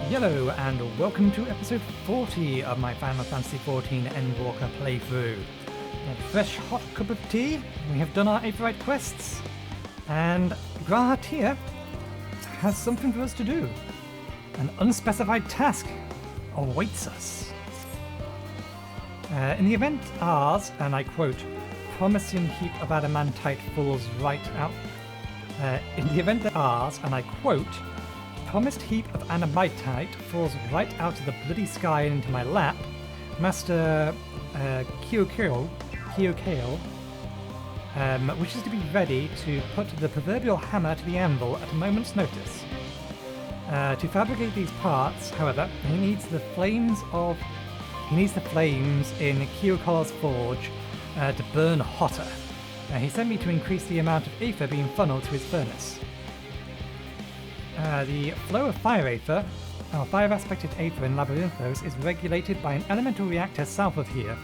Hello and welcome to episode 40 of my Final Fantasy XIV Endwalker playthrough. A fresh hot cup of tea, we have done our Ep40 quests, and Grahat here has something for us to do. An unspecified task awaits us. In the event ours, and I quote, promising heap of adamantite falls right out. In the event that ours, and I quote, promised heap of adamantite falls right out of the bloody sky and into my lap, Master Kokkol wishes to be ready to put the proverbial hammer to the anvil at a moment's notice. To fabricate these parts, however, he needs the flames in Kokkol's forge to burn hotter. He sent me to increase the amount of aether being funneled to his furnace. The flow of fire aether, or fire-aspected aether in Labyrinthos, is regulated by an elemental reactor south of here,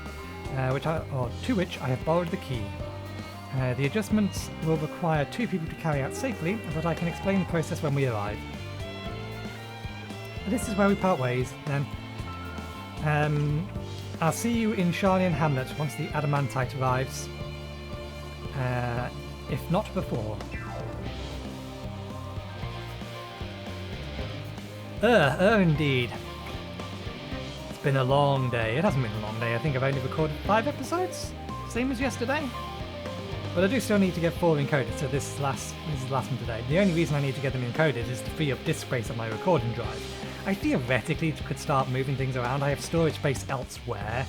to which I have borrowed the key. The adjustments will require 2 people to carry out safely, but I can explain the process when we arrive. This is where we part ways, then. I'll see you in Charlian Hamlet once the adamantite arrives. If not before. Indeed. It's been a long day. It hasn't been a long day. I think I've only recorded 5 episodes, same as yesterday. But I do still need to get 4 encoded, so this is the last one today. The only reason I need to get them encoded is to free up disk space on my recording drive. I theoretically could start moving things around. I have storage space elsewhere,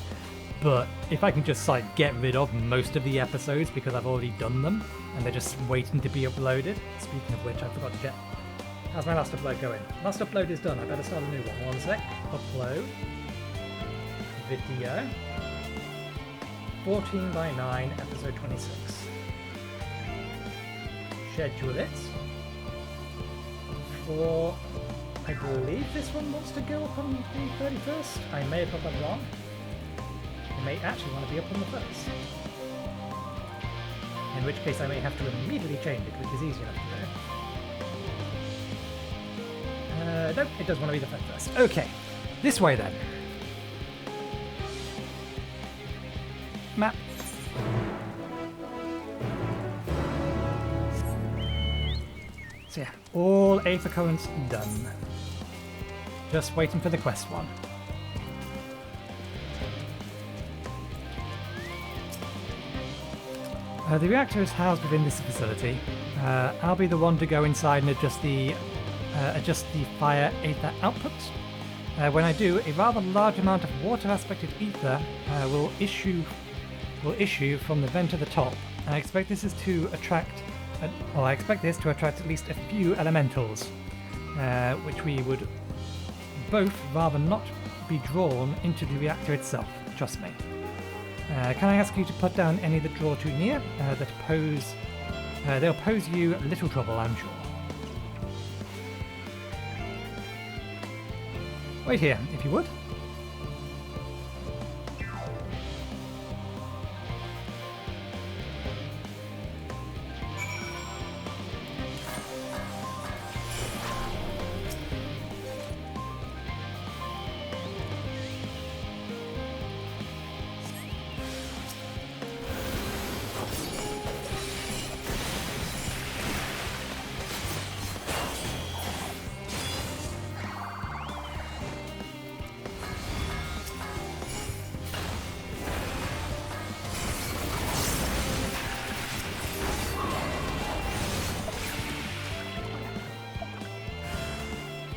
but if I can just get rid of most of the episodes because I've already done them and they're just waiting to be uploaded. Speaking of which, I forgot to check. How's my last upload going? Last upload is done. I better start a new one. One sec. Upload. Video. 14:9, episode 26. Schedule it. For, I believe this one wants to go up on the 31st. I may have got that wrong. It may actually want to be up on the 1st. In which case I may have to immediately change it, which is easy enough to do. Nope, it does want to be the 1st. Okay, this way then. Map. So yeah, all aether currents done. Just waiting for the quest one. The reactor is housed within this facility. I'll be the one to go inside and adjust the fire aether output. When I do, a rather large amount of water-aspected ether will issue from the vent at the top. I expect this to attract at least a few elementals, which we would both rather not be drawn into the reactor itself. Trust me. Can I ask you to put down any that draw too near? They'll pose you little trouble, I'm sure. Wait here, if you would.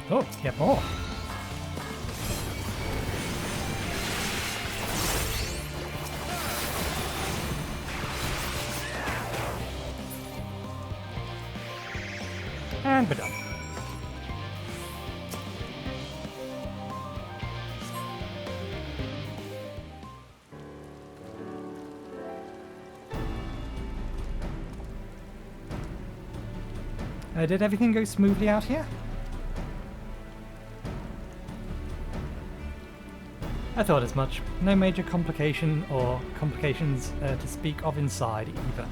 Oh, get more. And we're done. Did everything go smoothly out here? I thought as much. No major complications to speak of inside either.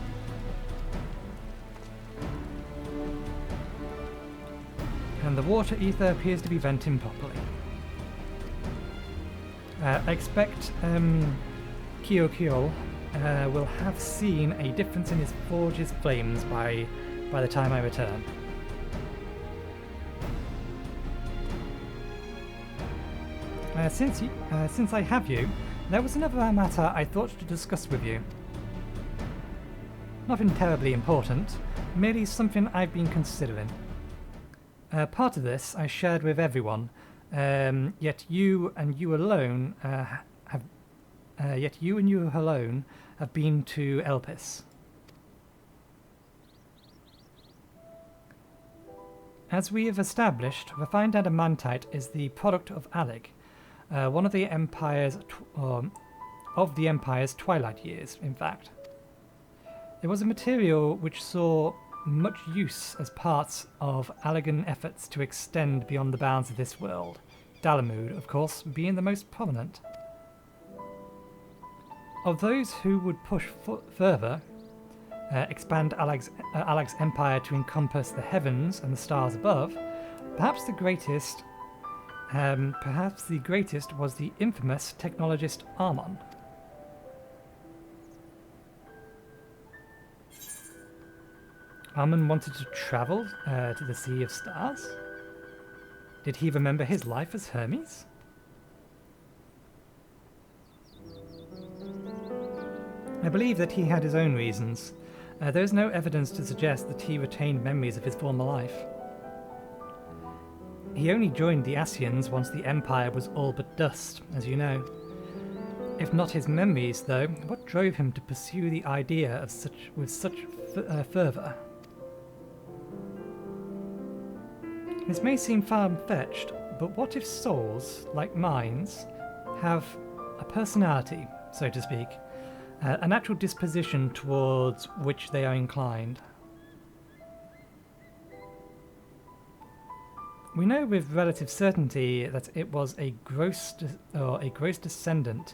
And the water ether appears to be venting properly. I expect Kokkol will have seen a difference in his forge's flames by the time I return. Since I have you, there was another matter I thought to discuss with you. Nothing terribly important, merely something I've been considering. Part of this I shared with everyone, yet you and you alone have been to Elpis. As we have established, refined adamantite is the product of Alec, one of the Empire's twilight years, in fact. It was a material which saw much use as parts of Allegan efforts to extend beyond the bounds of this world, Dalamud, of course, being the most prominent. Of those who would push further, expand Alag's empire to encompass the heavens and the stars above, perhaps the greatest was the infamous technologist Armon. Armon wanted to travel to the Sea of Stars? Did he remember his life as Hermes? I believe that he had his own reasons. There is no evidence to suggest that he retained memories of his former life. He only joined the Asians once the Empire was all but dust, as you know. If not his memories, though, what drove him to pursue the idea with such fervour? This may seem far-fetched, but what if souls, like minds, have a personality, so to speak, a natural disposition towards which they are inclined? We know with relative certainty that it was a gross descendant,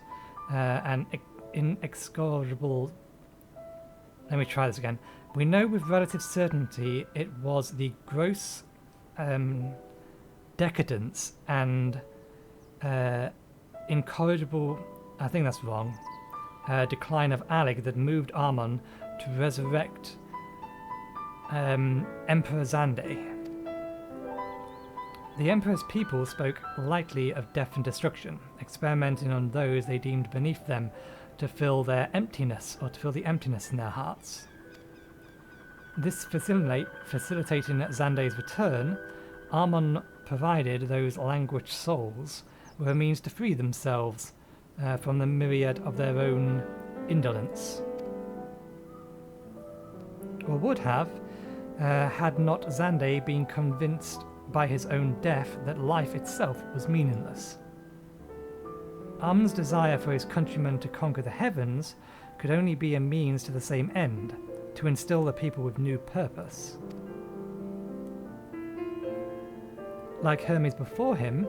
an inexorable. Let me try this again. We know with relative certainty it was the gross decadence and incorrigible. I think that's wrong. Decline of Alec that moved Armon to resurrect Emperor Zande. The Emperor's people spoke lightly of death and destruction, experimenting on those they deemed beneath them to fill their emptiness, or to fill the emptiness in their hearts. This facilitating Zande's return, Armon provided those languished souls with a means to free themselves from the myriad of their own indolence. Or would have, had not Zande been convinced by his own death that life itself was meaningless. Armon's desire for his countrymen to conquer the heavens could only be a means to the same end, to instill the people with new purpose. Like Hermes before him,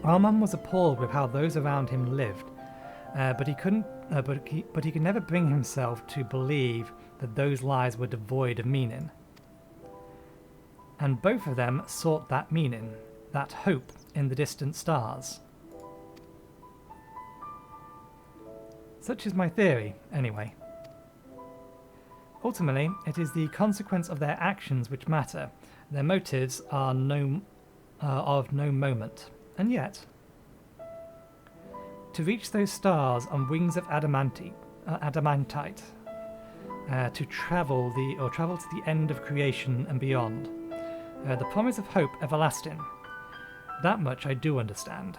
Armon was appalled with how those around him lived, but he could never bring himself to believe that those lives were devoid of meaning. And both of them sought that meaning, that hope in the distant stars. Such is my theory, anyway. Ultimately, it is the consequence of their actions which matter. Their motives are of no moment. And yet, to reach those stars on wings of adamantite, to travel to the end of creation and beyond, the promise of hope everlasting, that much I do understand.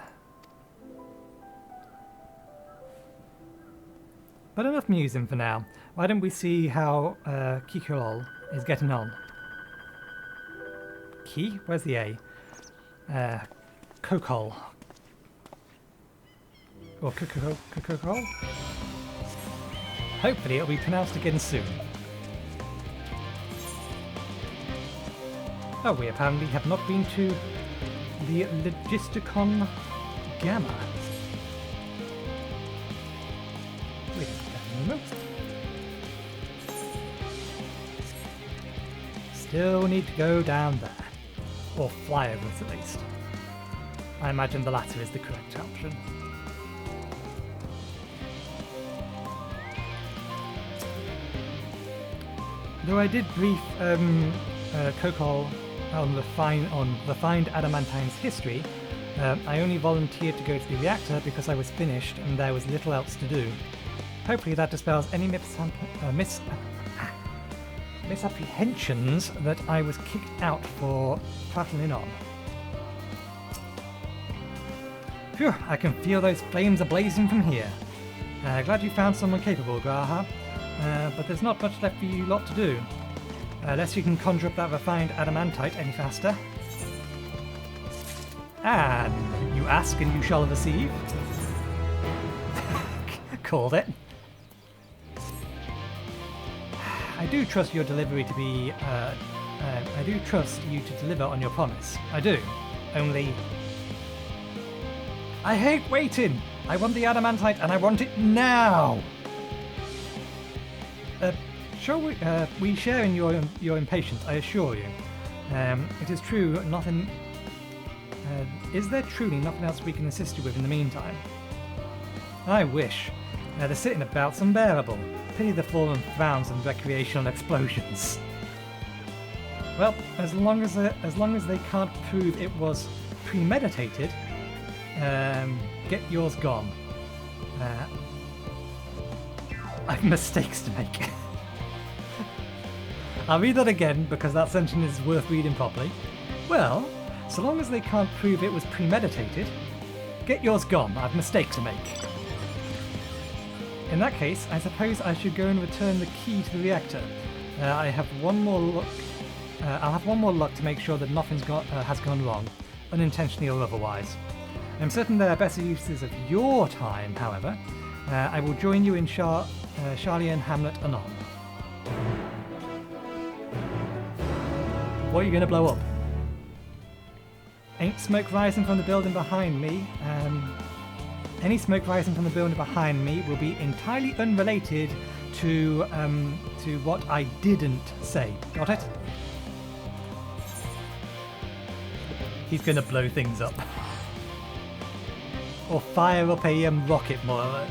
But enough musing for now. Why don't we see how Kokkol is getting on? Ki? Where's the A? Kokkol. Or Kokkol? Hopefully it'll be pronounced again soon. Oh, we apparently have not been to the Logisticon Gamma. Wait a moment. Still need to go down there. Or fly over it, at least. I imagine the latter is the correct option. Though I did brief Kokkol on refined Adamantine's history, I only volunteered to go to the reactor because I was finished and there was little else to do. Hopefully that dispels any misapprehensions that I was kicked out for prattling on. Phew, I can feel those flames ablazing from here. Glad you found someone capable, Graha. But there's not much left for you lot to do. Unless you can conjure up that refined adamantite any faster. And you ask and you shall receive. Called it. I do trust your delivery to be... I do trust you to deliver on your promise. I do. Only... I hate waiting! I want the adamantite and I want it now! Sure, we share in your impatience, I assure you. It is true, nothing... is there truly nothing else we can assist you with in the meantime? I wish. The sitting about's unbearable. Pity the fallen frowns and recreational explosions. Well, as long as they can't prove it was premeditated, get yours gone. I've mistakes to make. I'll read that again because that sentence is worth reading properly. Well, so long as they can't prove it was premeditated, get yours gone. I've mistakes to make. In that case, I suppose I should go and return the key to the reactor. I have one more look. I'll have one more look to make sure that nothing's has gone wrong, unintentionally or otherwise. I'm certain there are better uses of your time, however. I will join you in Charlian Hamlet anon. What are you going to blow up? Ain't smoke rising from the building behind me. Any smoke rising from the building behind me will be entirely unrelated to what I didn't say. Got it? He's going to blow things up. Or fire up a rocket more,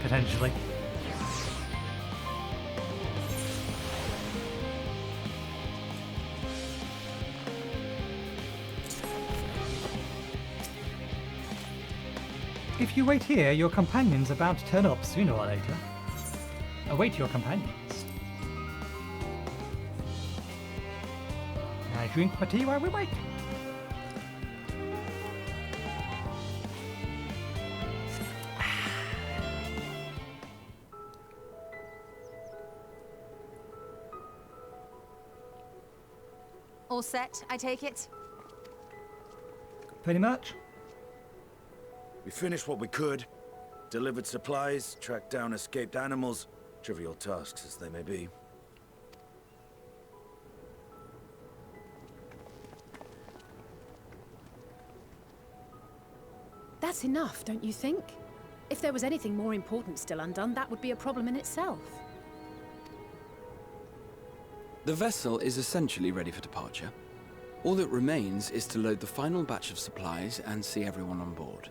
potentially. If you wait here, your companions are bound to turn up sooner or later. Await your companions. I drink my tea while we wait. All set, I take it? Pretty much. We finished what we could, delivered supplies, tracked down escaped animals, trivial tasks as they may be. That's enough, don't you think? If there was anything more important still undone, that would be a problem in itself. The vessel is essentially ready for departure. All that remains is to load the final batch of supplies and see everyone on board.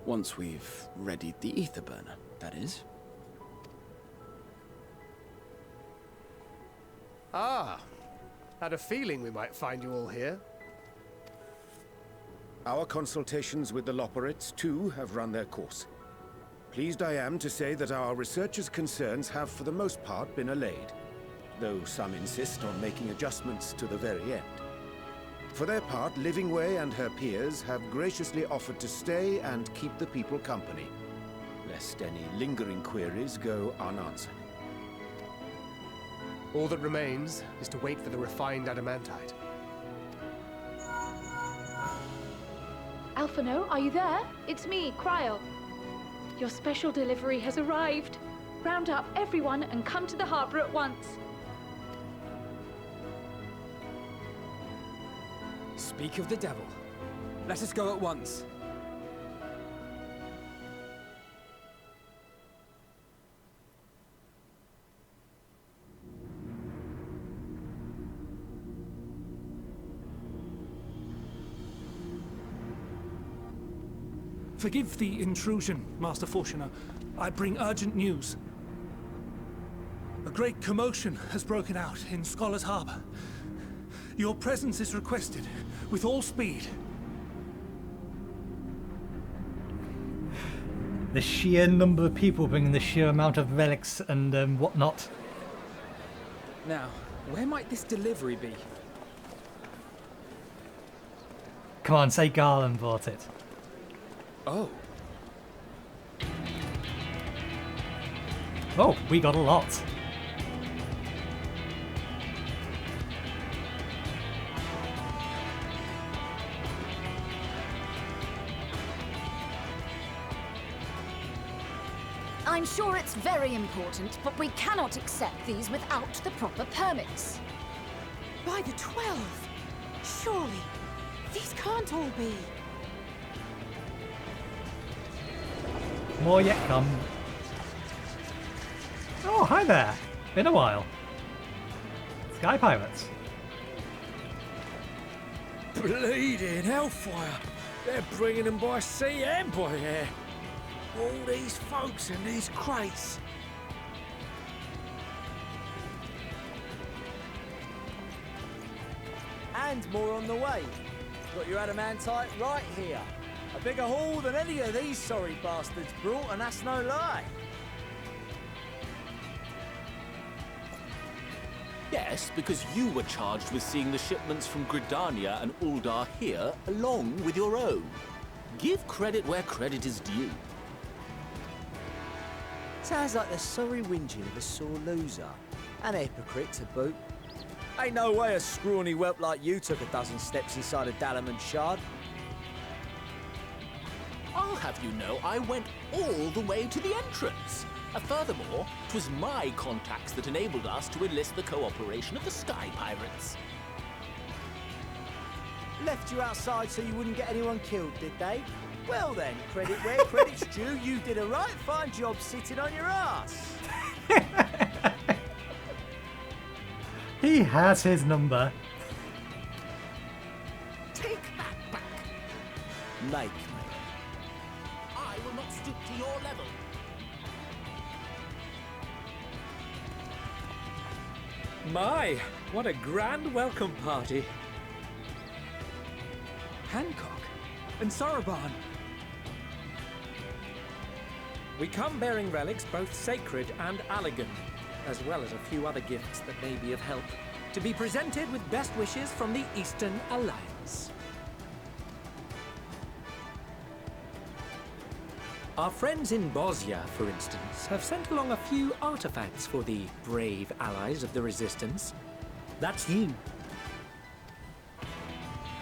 Once we've readied the ether burner, that is. Ah, had a feeling we might find you all here. Our consultations with the Labyrinthos, too, have run their course. Pleased I am to say that our researchers' concerns have for the most part been allayed, though some insist on making adjustments to the very end. For their part, Livingway and her peers have graciously offered to stay and keep the people company, lest any lingering queries go unanswered. All that remains is to wait for the refined adamantite. Alphino, are you there? It's me, Cryo. Your special delivery has arrived. Round up everyone and come to the harbor at once. Speak of the devil. Let us go at once. Forgive the intrusion, Master Fortuner. I bring urgent news. A great commotion has broken out in Scholar's Harbor. Your presence is requested, with all speed. The sheer number of people bringing the sheer amount of relics and whatnot. Now, where might this delivery be? Come on, say Garland bought it. Oh. Oh, we got a lot. I'm sure it's very important, but we cannot accept these without the proper permits. By the 12! Surely, these can't all be. More yet come. Oh, hi there. Been a while. Sky Pirates. Bleeding hellfire! They're bringing them by sea and by air. All these folks in these crates. And more on the way. Got your adamantite right here. A bigger haul than any of these sorry bastards brought, and that's no lie. Yes, because you were charged with seeing the shipments from Gridania and Uldar here, along with your own. Give credit where credit is due. Sounds like the sorry whinging of a sore loser. An hypocrite to boot. Ain't no way a scrawny whelp like you took a dozen steps inside a Adamant shard. I'll have you know I went all the way to the entrance. Furthermore, 'twas my contacts that enabled us to enlist the cooperation of the Sky Pirates. Left you outside so you wouldn't get anyone killed, did they? Well then, credit where credit's due, you did a right fine job sitting on your ass. He has his number. Take that back. Make me. I will not stoop to your level. My, what a grand welcome party. Hancock and Soroban. We come bearing relics both sacred and Allegan, as well as a few other gifts that may be of help, to be presented with best wishes from the Eastern Alliance. Our friends in Bosnia, for instance, have sent along a few artifacts for the brave allies of the Resistance. That's you.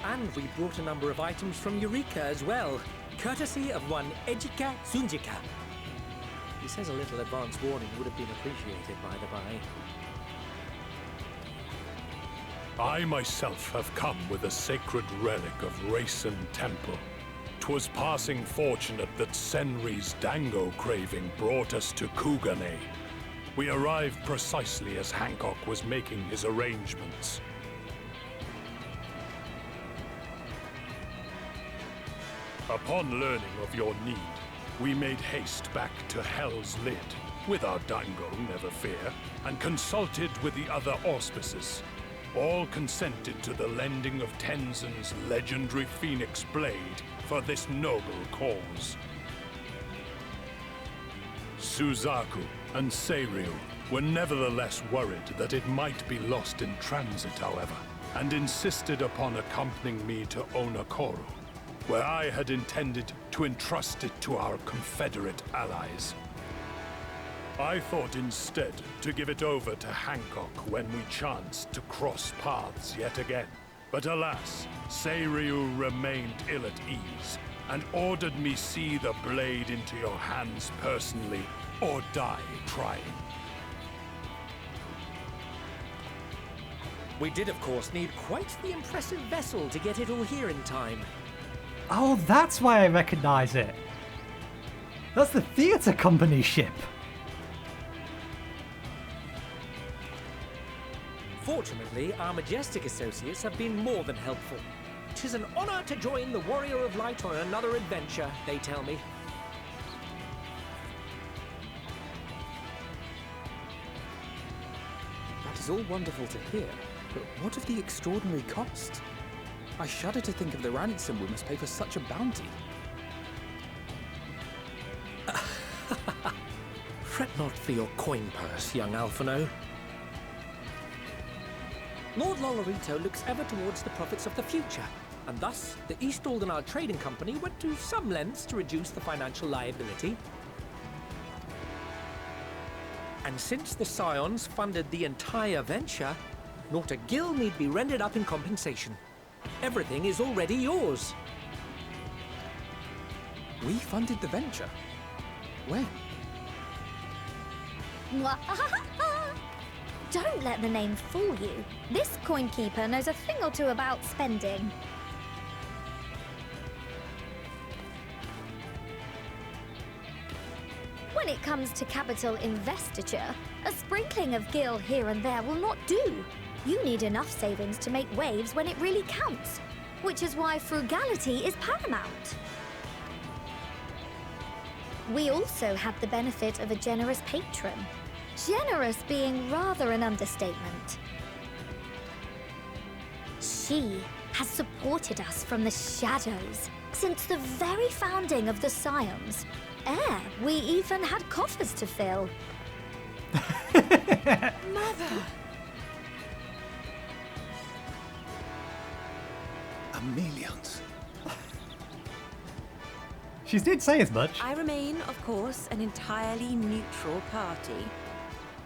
And we brought a number of items from Eureka as well, courtesy of one Ejika Sunjika. He says a little advance warning would have been appreciated, by the by. I myself have come with a sacred relic of race and temple. 'Twas passing fortunate that Senri's dango craving brought us to Kugane. We arrived precisely as Hancock was making his arrangements. Upon learning of your need, we made haste back to Hell's Lid, with our dango, never fear, and consulted with the other auspices. All consented to the lending of Tenzin's legendary Phoenix Blade for this noble cause. Suzaku and Seiryu were nevertheless worried that it might be lost in transit, however, and insisted upon accompanying me to Onokoro, where I had intended to entrust it to our Confederate allies. I thought instead to give it over to Hancock when we chanced to cross paths yet again. But alas, Seiryu remained ill at ease, and ordered me see the blade into your hands personally, or die trying. We did, of course, need quite the impressive vessel to get it all here in time. Oh, that's why I recognize it. That's the theatre company ship. Fortunately, our Majestic associates have been more than helpful. 'tis an honor to join the Warrior of Light on another adventure, they tell me. That is all wonderful to hear, but what of the extraordinary cost? I shudder to think of the ransom we must pay for such a bounty. Fret not for your coin purse, young Alphino. Lord Labyrinthos looks ever towards the profits of the future, and thus the East Aldenard Trading Company went to some lengths to reduce the financial liability. And since the Scions funded the entire venture, not a gill need be rendered up in compensation. Everything is already yours. We funded the venture? When? Don't let the name fool you. This coin keeper knows a thing or two about spending. When it comes to capital investiture, a sprinkling of gil here and there will not do. You need enough savings to make waves when it really counts, which is why frugality is paramount. We also had the benefit of a generous patron. Generous being rather an understatement. She has supported us from the shadows since the very founding of the Scions. We even had coffers to fill. Mother! Millions. She did say as much. I remain, of course, an entirely neutral party.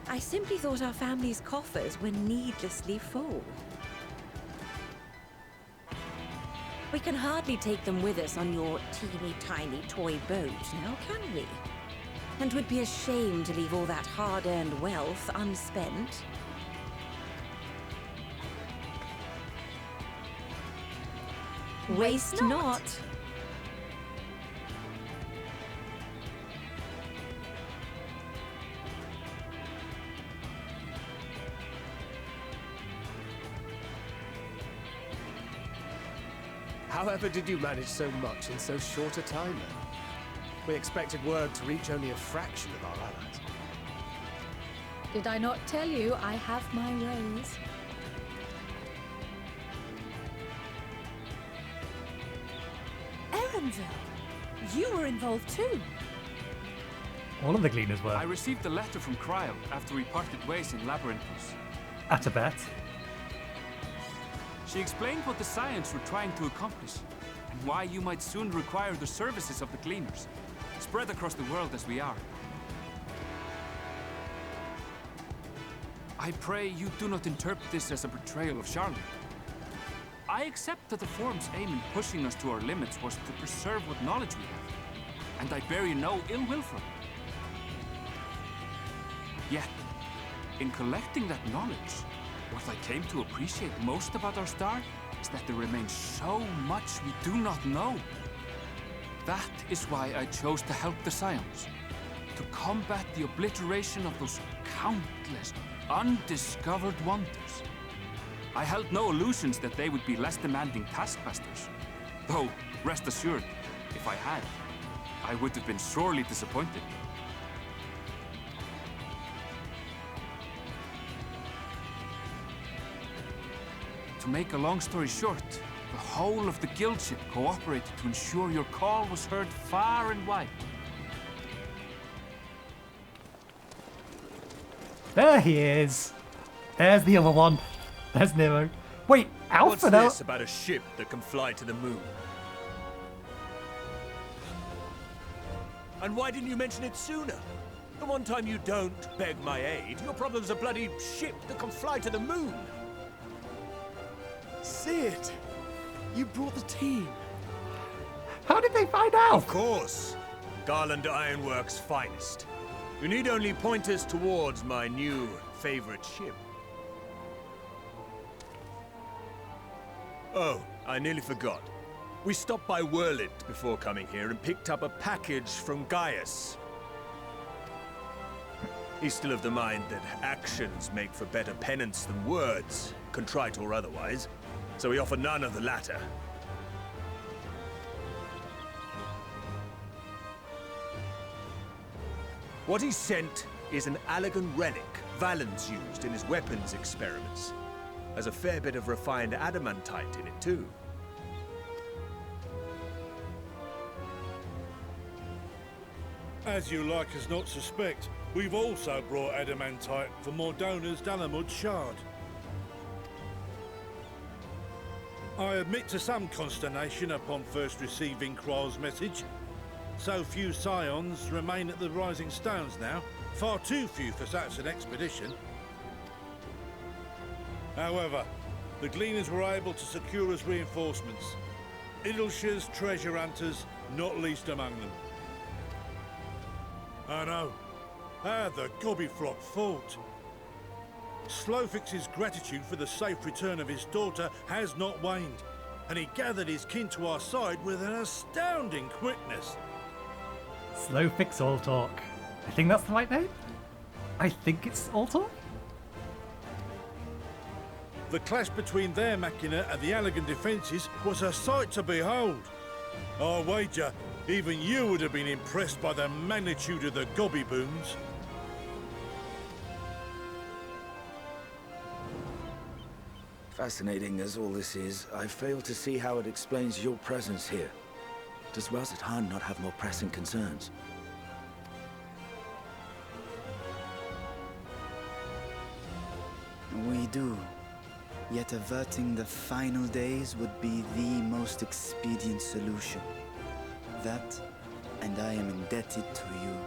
I simply thought our family's coffers were needlessly full. We can hardly take them with us on your teeny-tiny toy boat, now can we? And would be ashamed to leave all that hard-earned wealth unspent. Waste not. However did you manage so much in so short a time then? We expected word to reach only a fraction of our allies. Did I not tell you I have my ways? Erenville, you were involved too. All of the Gleaners were. I received a letter from Kokkol after we parted ways in Labyrinthos. At a bet. She explained what the Scions were trying to accomplish, and why you might soon require the services of the Gleaners, spread across the world as we are. I pray you do not interpret this as a betrayal of Charlotte. I accept that the Forum's aim in pushing us to our limits was to preserve what knowledge we have, and I bear you no ill will for it. Yet, in collecting that knowledge, what I came to appreciate most about our star is that there remains so much we do not know. That is why I chose to help the Scions, to combat the obliteration of those countless, undiscovered wonders. I held no illusions that they would be less demanding taskmasters. Though, rest assured, if I had, I would have been sorely disappointed. To make a long story short, the whole of the guildship cooperated to ensure your call was heard far and wide. There he is. There's the other one. There's Nero. Wait, Alpha now? What's this about a ship that can fly to the moon? And why didn't you mention it sooner? The one time you don't beg my aid, your problem's a bloody ship that can fly to the moon. Sid, you brought the team. How did they find out? Of course. Garland Ironworks' finest. You need only point us towards my new favorite ship. Oh, I nearly forgot. We stopped by Whirlit before coming here and picked up a package from Gaius. He's still of the mind that actions make for better penance than words, contrite or otherwise. So we offer none of the latter. What he sent is an Allegan relic Valens used in his weapons experiments. There's a fair bit of refined adamantite in it, too. As you like us not suspect, we've also brought adamantite for Mordona's Dalamud shard. I admit to some consternation upon first receiving Kryl's message. So few scions remain at the Rising Stones now. Far too few for such an expedition. However, the Gleaners were able to secure us reinforcements. Idleshire's treasure hunters, not least among them. I know. How the Gobbyflock fought. Slowfix's gratitude for the safe return of his daughter has not waned, and he gathered his kin to our side with an astounding quickness. Slowfix All Talk. I think that's the right name? I think it's All Talk? The clash between their machina and the Allegan defences was a sight to behold. I wager even you would have been impressed by the magnitude of the gobby boons. Fascinating as all this is, I fail to see how it explains your presence here. Does Razat Han not have more pressing concerns? We do. Yet averting the final days would be the most expedient solution. That, and I am indebted to you.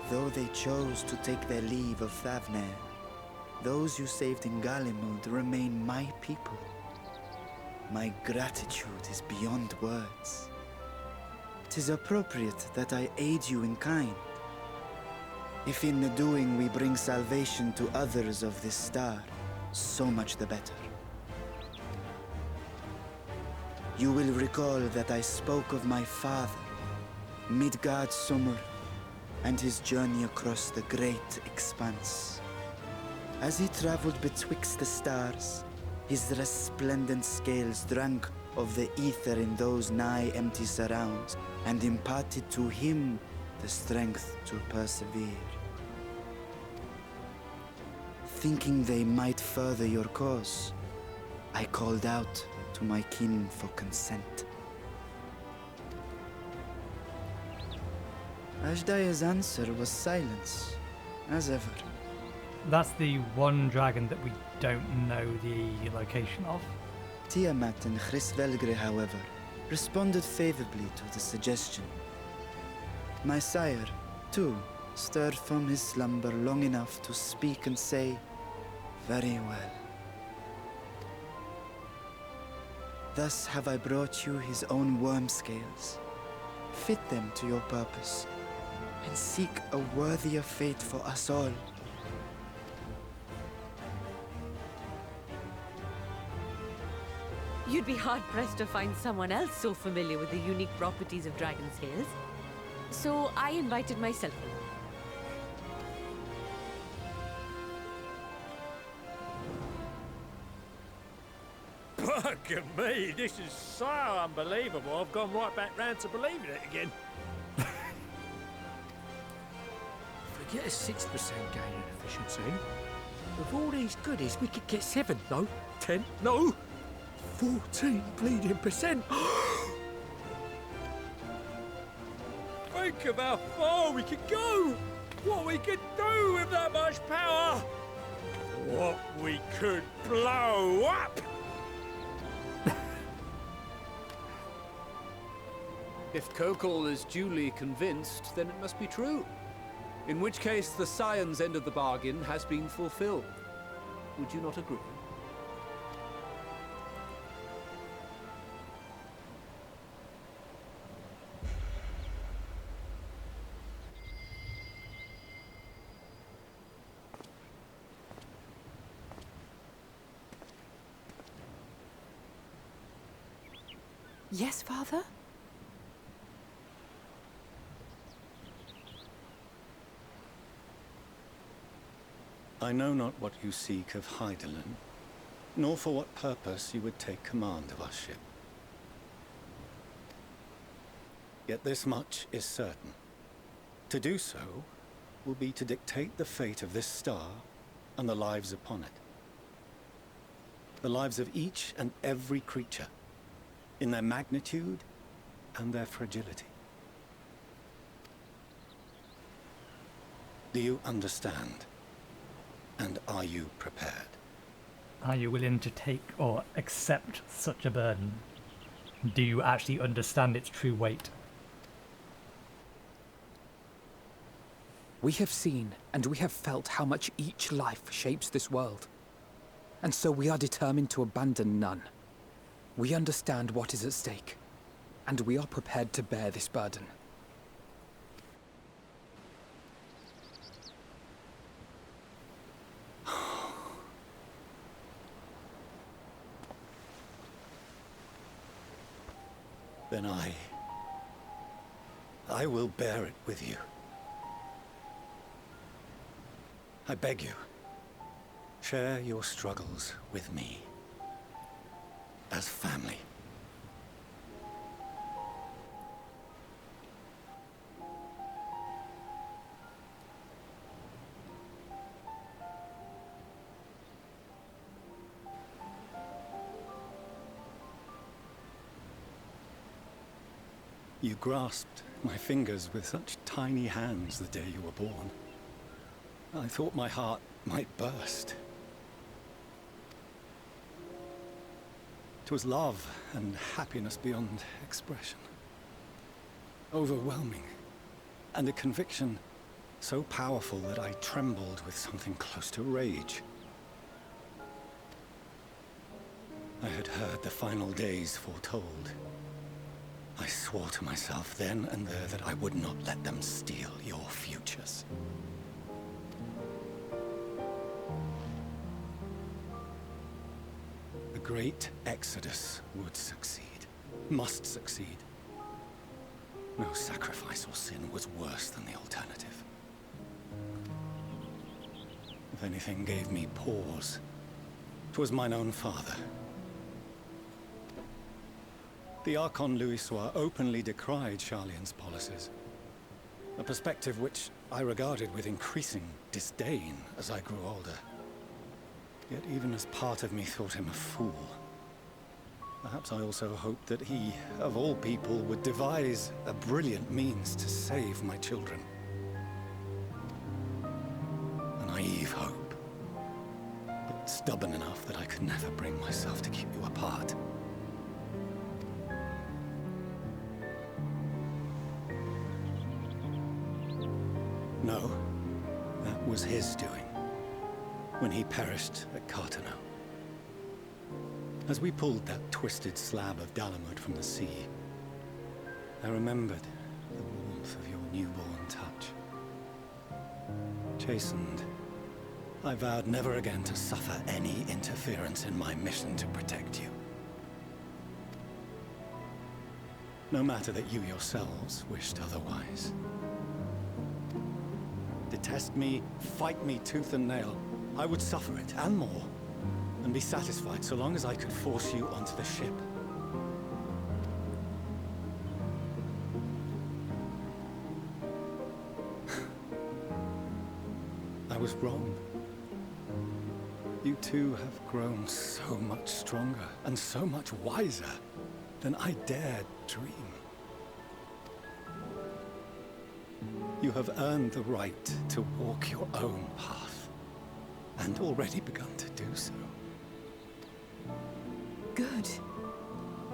Though they chose to take their leave of Thavnair, those you saved in Galimund remain my people. My gratitude is beyond words. 'Tis appropriate that I aid you in kind. If in the doing we bring salvation to others of this star, so much the better. You will recall that I spoke of my father, Midgard Summer, and his journey across the great expanse. As he traveled betwixt the stars, his resplendent scales drank of the ether in those nigh empty surrounds, and imparted to him the strength to persevere. Thinking they might further your cause, I called out to my kin for consent. Ashdaya's answer was silence, as ever. That's the one dragon that we don't know the location of. Tiamat and Chrisvelgre, however, responded favorably to the suggestion. My sire, too, stirred from his slumber long enough to speak and say, "Very well." Thus have I brought you his own worm scales. Fit them to your purpose, and seek a worthier fate for us all. You'd be hard-pressed to find someone else so familiar with the unique properties of dragon scales. So I invited myself along. Bugger me, this is so unbelievable. I've gone right back round to believing it again. Forget a 6% gain in efficiency. With all these goodies, we could get 7, no? 10, no? 14 bleeding percent. Think of how far we could go. What we could do with that much power. What we could blow up. If Kokkol is duly convinced, then it must be true. In which case, the science end of the bargain has been fulfilled. Would you not agree? Yes, Father? I know not what you seek of Hydaelyn, nor for what purpose you would take command of our ship. Yet this much is certain. To do so will be to dictate the fate of this star and the lives upon it. The lives of each and every creature, in their magnitude and their fragility. Do you understand? And are you prepared? Are you willing to take or accept such a burden? Do you actually understand its true weight? We have seen and we have felt how much each life shapes this world. And so we are determined to abandon none. We understand what is at stake, and we are prepared to bear this burden. Then I will bear it with you. I beg you, share your struggles with me. As family. You grasped my fingers with such tiny hands the day you were born. I thought my heart might burst. It was love and happiness beyond expression. Overwhelming. And a conviction so powerful that I trembled with something close to rage. I had heard the final days foretold. I swore to myself then and there that I would not let them steal your futures. The great exodus would succeed, must succeed. No sacrifice or sin was worse than the alternative. If anything gave me pause, 'twas mine own father. The Archon Louisois openly decried Charlian's policies, a perspective which I regarded with increasing disdain as I grew older. Yet even as part of me thought him a fool, perhaps I also hoped that he, of all people, would devise a brilliant means to save my children. A naive hope, but stubborn enough that I could never bring myself to keep you apart. No, that was his doing, when he perished at Carteneau. As we pulled that twisted slab of Dalamud from the sea, I remembered the warmth of your newborn touch. Chastened, I vowed never again to suffer any interference in my mission to protect you. No matter that you yourselves wished otherwise. Detest me, fight me tooth and nail, I would suffer it, and more, and be satisfied so long as I could force you onto the ship. I was wrong. You two have grown so much stronger and so much wiser than I dared dream. You have earned the right to walk your own path, and already begun to do so. Good.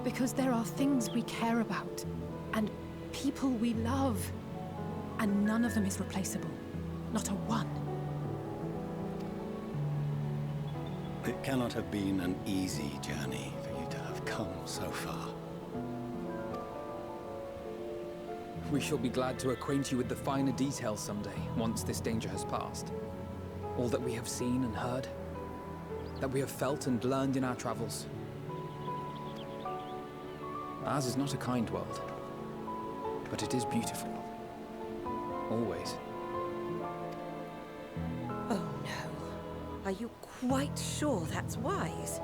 Because there are things we care about, and people we love, and none of them is replaceable. Not a one. It cannot have been an easy journey for you to have come so far. We shall be glad to acquaint you with the finer details someday, once this danger has passed. All that we have seen and heard, that we have felt and learned in our travels. Ours is not a kind world, but it is beautiful. Always. Oh no. Are you quite sure that's wise?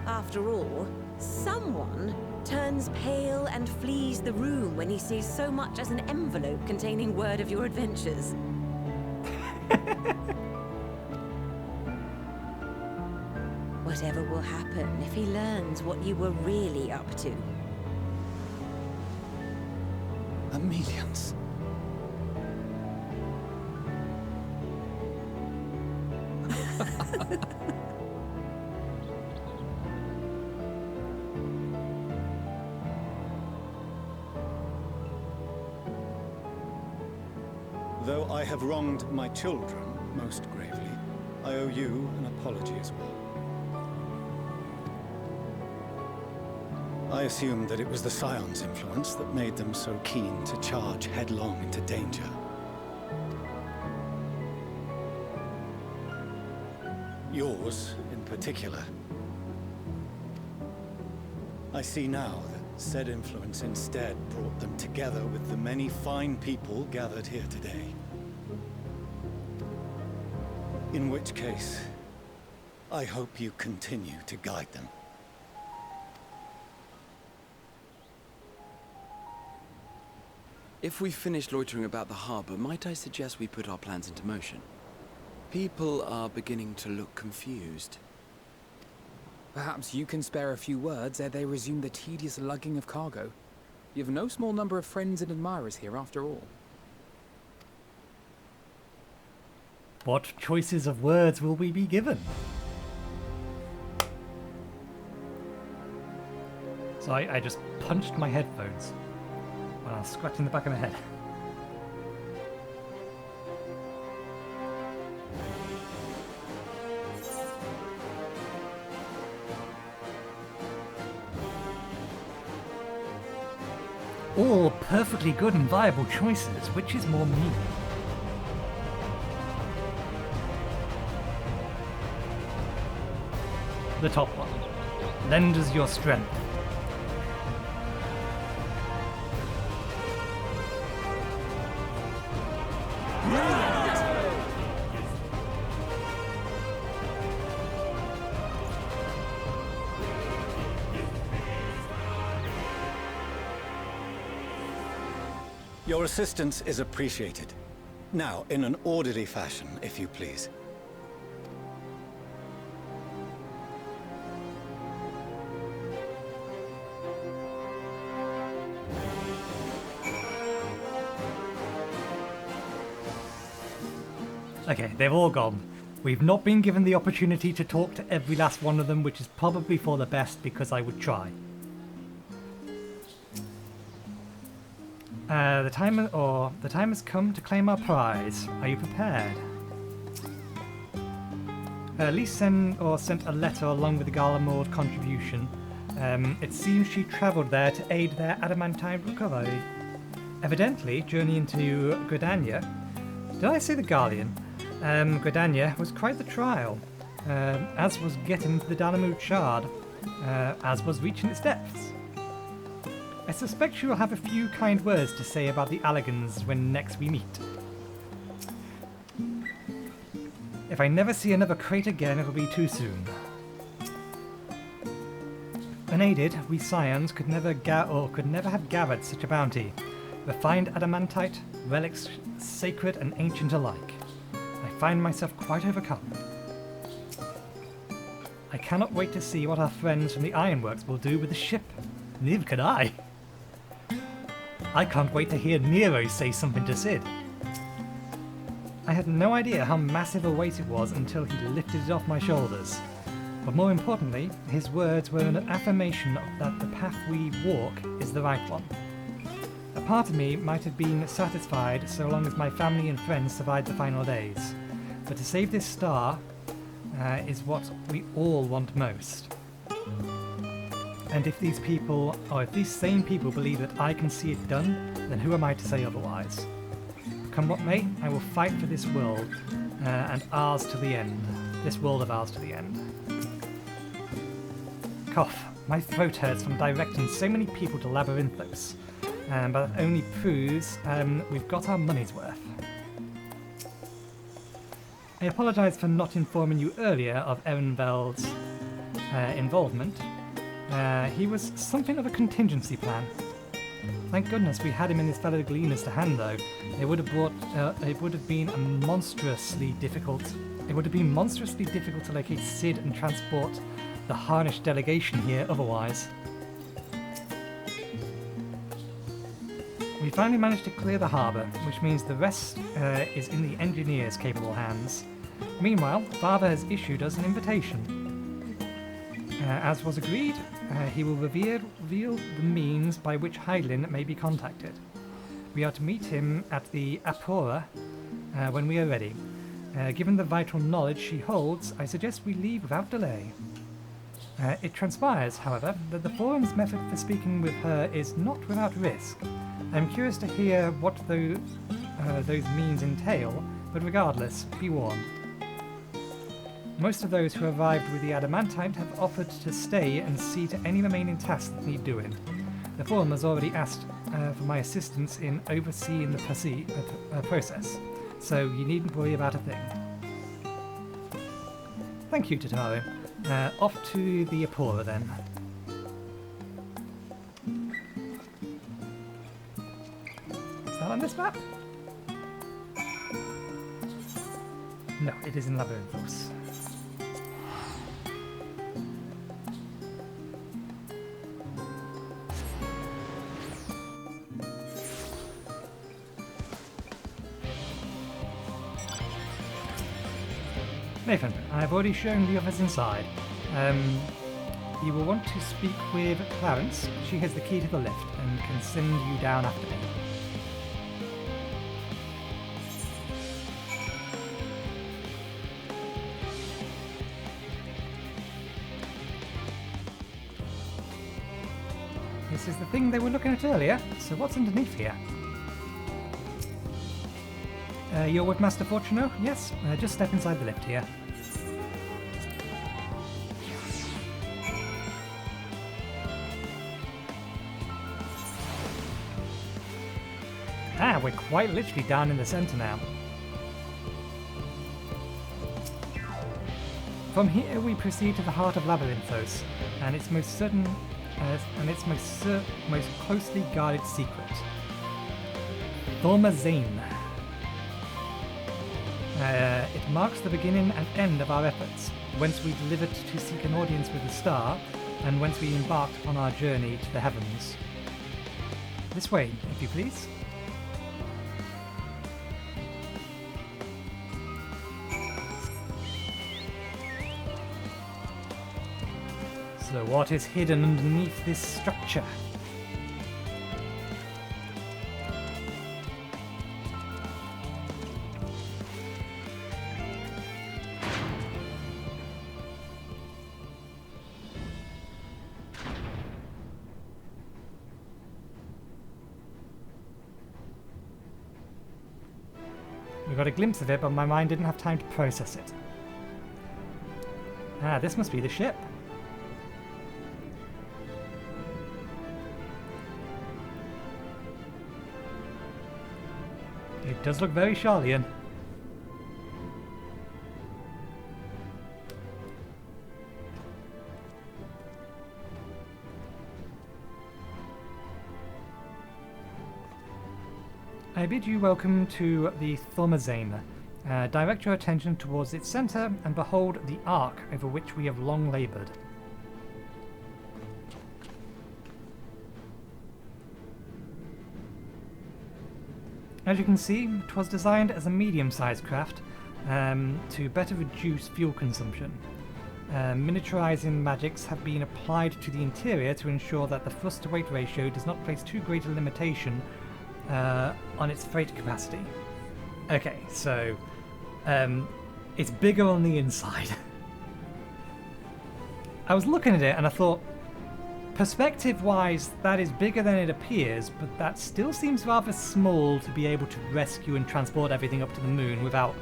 After all, someone turns pale and flees the room when he sees so much as an envelope containing word of your adventures. Whatever will happen if he learns what you were really up to? Millions. Though I have wronged my children most gravely, I owe you an apology as well. I assumed that it was the Scion's influence that made them so keen to charge headlong into danger. Yours, in particular. I see now that said influence instead brought them together with the many fine people gathered here today. In which case, I hope you continue to guide them. If we've finished loitering about the harbor, might I suggest we put our plans into motion? People are beginning to look confused. Perhaps you can spare a few words ere they resume the tedious lugging of cargo. You have no small number of friends and admirers here after all. What choices of words will we be given? So I just punched my headphones while I was scratching the back of my head. All perfectly good and viable choices. Which is more me? The top one. Lend us your strength. Your assistance is appreciated. Now, in an orderly fashion, if you please. Okay, they've all gone. We've not been given the opportunity to talk to every last one of them, which is probably for the best because I would try. The time has come to claim our prize. Are you prepared? Lise sent a letter along with the Garlemord contribution. It seems she travelled there to aid their adamantine recovery. Evidently, journeying to Gridania. Did I say the Garlean? Gridania was quite the trial, as was getting to the Dalamud Shard, as was reaching its depths. I suspect she will have a few kind words to say about the Allegans when next we meet. If I never see another crate again, it'll be too soon. Unaided, we Scions could never have gathered such a bounty. Refined adamantite, relics sacred and ancient alike. I find myself quite overcome. I cannot wait to see what our friends from the Ironworks will do with the ship. Neither can I. I can't wait to hear Nero say something to Cid. I had no idea how massive a weight it was until he lifted it off my shoulders. But more importantly, his words were an affirmation that the path we walk is the right one. A part of me might have been satisfied so long as my family and friends survived the final days. But to save this star is what we all want most. And if these same people believe that I can see it done, then who am I to say otherwise? Come what may, I will fight for this world, and ours to the end. This world of ours to the end. Cough. My throat hurts from directing so many people to Labyrinthos, but that only proves we've got our money's worth. I apologise for not informing you earlier of Erenveld's involvement. He was something of a contingency plan. Thank goodness we had him and his fellow gleaners to hand, though. It would have been monstrously difficult to locate Sid and transport the Harnish delegation here otherwise. We finally managed to clear the harbour, which means the rest is in the engineers' capable hands. Meanwhile, Father has issued us an invitation. As was agreed, he will reveal the means by which Hydaelyn may be contacted. We are to meet him at the Ep40 when we are ready. Given the vital knowledge she holds, I suggest we leave without delay. It transpires, however, that the Forum's method for speaking with her is not without risk. I'm curious to hear what those means entail, but regardless, be warned. Most of those who arrived with the Adamantite have offered to stay and see to any remaining tasks that need doing. The Forum has already asked for my assistance in overseeing the process, so you needn't worry about a thing. Thank you, Tataru. Off to the Ep40 then. Is that on this map? No, it is in Labyrinthos. Nathan, I've already shown the others inside. You will want to speak with Clarence. She has the key to the lift and can send you down after me. This is the thing they were looking at earlier, so what's underneath here? You're with Master Fortuno? Yes? Just step inside the lift here. Ah, we're quite literally down in the centre now. From here we proceed to the heart of Labyrinthos, and its most closely guarded secret. Thormazane. It marks the beginning and end of our efforts, whence we delivered to seek an audience with the star, and whence we embarked upon our journey to the heavens. This way, if you please. So what is hidden underneath this structure? We got a glimpse of it, but my mind didn't have time to process it. Ah, this must be the ship. It does look very Charlian. I bid you welcome to the Thormazane. Direct your attention towards its centre and behold the arc over which we have long laboured. As you can see, it was designed as a medium-sized craft to better reduce fuel consumption. Miniaturizing magics have been applied to the interior to ensure that the thrust-to-weight ratio does not place too great a limitation on its freight capacity. Okay, so it's bigger on the inside. I was looking at it and I thought, perspective-wise, that is bigger than it appears, but that still seems rather small to be able to rescue and transport everything up to the moon without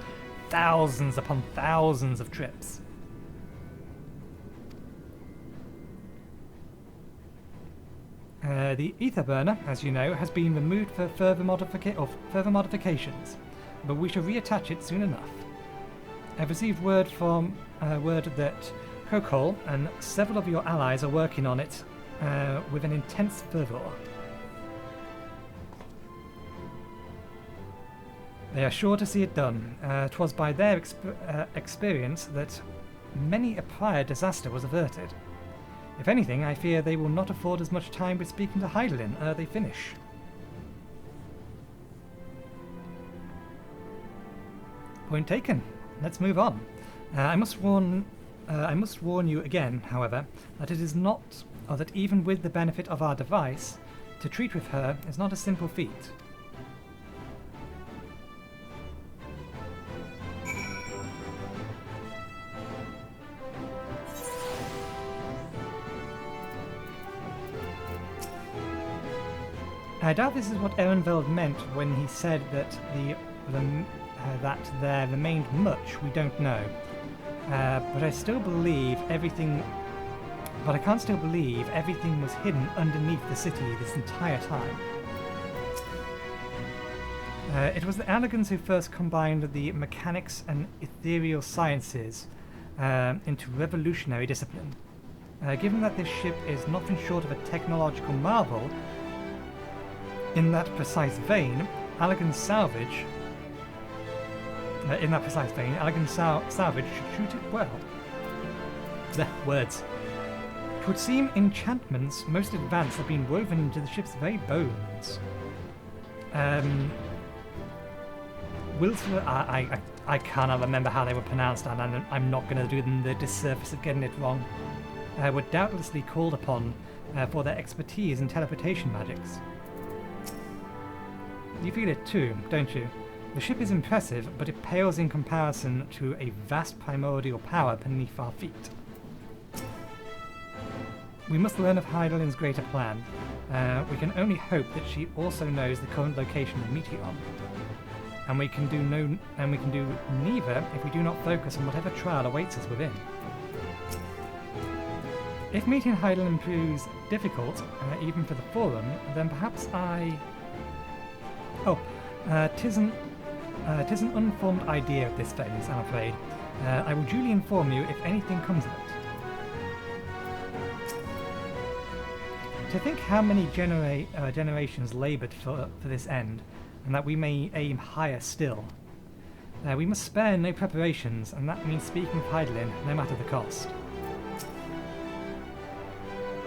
thousands upon thousands of trips. The ether burner, as you know, has been removed for further modifications, but we shall reattach it soon enough. I've received word that Kokkol and several of your allies are working on it with an intense fervor. They are sure to see it done. 'Twas by their experience that many a prior disaster was averted. If anything, I fear they will not afford as much time with speaking to Hydaelyn ere they finish. Point taken. Let's move on. I must warn you again, however, that it is not, or that even with the benefit of our device, to treat with her is not a simple feat. I doubt this is what Ehrenfeld meant when he said that that there remained much we don't know. But I still believe everything. But I can't still believe everything was hidden underneath the city this entire time. It was the Allegans who first combined the mechanics and ethereal sciences into revolutionary discipline. Given that this ship is nothing short of a technological marvel, in that precise vein, Allegan's salvage. Salvage should shoot it well. The words. It would seem enchantments most advanced have been woven into the ship's very bones. I cannot remember how they were pronounced, and I'm not going to do them the disservice of getting it wrong. Were doubtlessly called upon for their expertise in teleportation magics. You feel it too, don't you? The ship is impressive, but it pales in comparison to a vast primordial power beneath our feet. We must learn of Hydaelyn's greater plan. We can only hope that she also knows the current location of Meteon. And we can do neither if we do not focus on whatever trial awaits us within. If meeting Hydaelyn proves difficult, even for the Forum, then perhaps tis an unformed idea at this phase, I'm afraid. I will duly inform you if anything comes of it. To think how many generations laboured for this end, and that we may aim higher still. We must spare no preparations, and that means speaking with Hydaelyn, no matter the cost.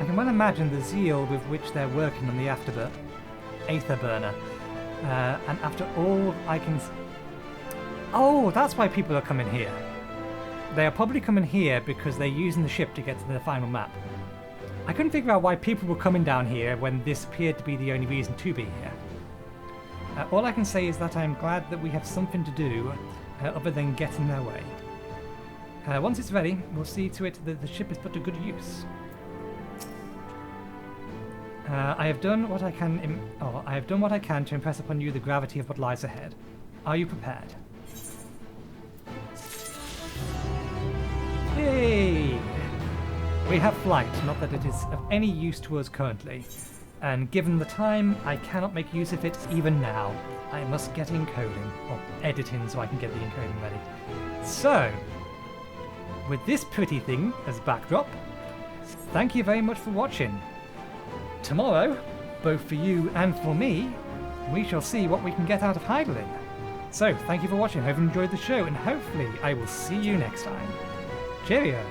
I can well imagine the zeal with which they're working on the Aetherburner. And after all I can... Oh, that's why people are coming here. They are probably coming here because they're using the ship to get to the final map. I couldn't figure out why people were coming down here when this appeared to be the only reason to be here. All I can say is that I'm glad that we have something to do other than get in their way. Once it's ready, we'll see to it that the ship is put to good use. I have done what I can to impress upon you the gravity of what lies ahead. Are you prepared? Yay! We have flight, not that it is of any use to us currently. And given the time, I cannot make use of it even now. I must get encoding, or editing so I can get the encoding ready. So, with this pretty thing as backdrop, thank you very much for watching. Tomorrow, both for you and for me, we shall see what we can get out of Hydaelyn. So, thank you for watching, hope you enjoyed the show, and hopefully I will see you next time. Cheerio!